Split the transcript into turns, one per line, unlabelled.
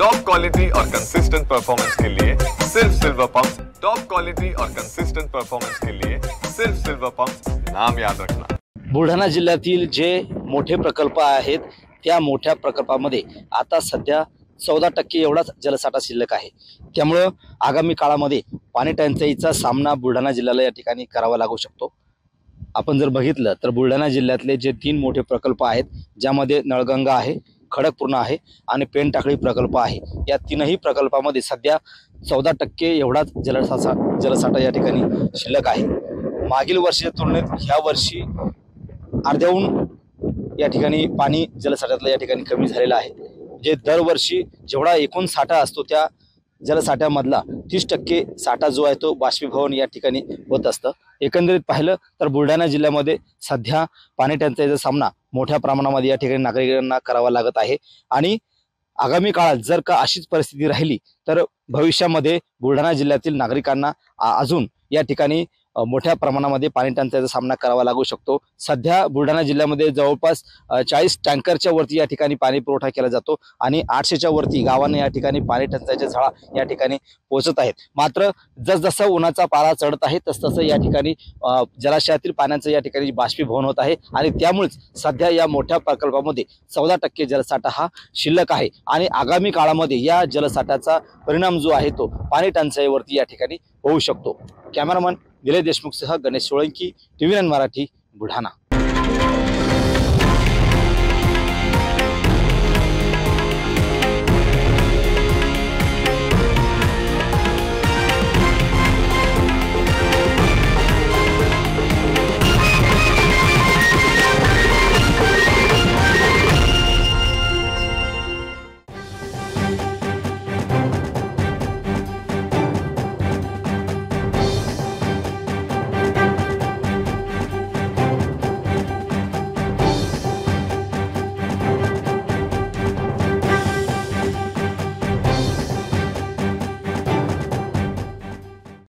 Top quality और consistent performance के लिए सिर्फ सिल्वर पंप्स। टॉप क्वालिटी और कंसिस्टेंट परफॉर्मेंस के लिए सिर्फ सिल्वर पंप्स, नाम याद रखना।
बुलढाणा जिल्ह्यातील जे मोठे प्रकल्प आहेत त्या मोठ्या प्रकल्पामध्ये आता सध्या 14% एवढाच जलसाठा शिल्लक आहे। त्यामुळे आगामी काळामध्ये पाणी टंचाईचा सामना बुलढाणा जिल्ह्याला या ठिकाणी करावा लागू शकतो। आपण जर बघितलं तर बुलढाणा जिल्ह्यातले जे 3 मोठे प्रकल्प आहेत ज्यामध्ये नळगंगा आहे, खडकपूर्णा आहे आणि पेनटाकळी प्रकल्प आहे, या तीनही प्रकल्पामध्ये सध्या 14% एवढाच जलसाठा या ठिकाणी शिल्लक आहे। मागील वर्षाच्या तुलनेत ह्या वर्षी अर्ध्याहून या ठिकाणी पाणी जलसाठ्यातलं या ठिकाणी कमी झालेलं आहे। जे दरवर्षी जेवढा एकूण साठा असतो त्या जलसाठ्यामधला 30% साठा जो आहे तो बाष्पीभवन या ठिकाणी होत असतं। एकंदरीत पाहिलं तर बुलढाणा जिल्ह्यामध्ये सध्या पाणी टंचाईचा सामना मोठ्या प्रमाणामध्ये या ठिकाणी नागरिकांना करावा लागत आहे आणि आगामी काळात जर का अशीच परिस्थिती राहिली तर भविष्यामध्ये बुलढाणा जिल्ह्यातील नागरिकांना अजून या ठिकाणी मोठ्या प्रमाणामध्ये पाणी टंचाईचा सामना करावा लागू शकतो। सध्या बुलढाणा जिल्ह्यामध्ये जवळपास 40 टँकरच्या वरती या ठिकाणी पाणी पुरवठा केला जातो आणि 800च्या वरती गावांना या ठिकाणी पाणी टंचाईच्या झळा या ठिकाणी पोहोचत आहेत। मात्र जसजसा उन्हाचा पारा चढत आहे तसतसं या ठिकाणी जलाशयातील पाण्याचं या ठिकाणी बाष्पीभवन होत आहे आणि त्यामुळेच सध्या या मोठ्या प्रकल्पामध्ये 14% जलसाठा हा शिल्लक आहे आणि आगामी काळामध्ये या जलसाठ्याचा परिणाम जो आहे तो पाणी टंचाईवरती या ठिकाणी होऊ शकतो। कॅमेरामन विजय देशमुख सह गणेश सोळंकी, TV9 मराठी, बुलढाणा।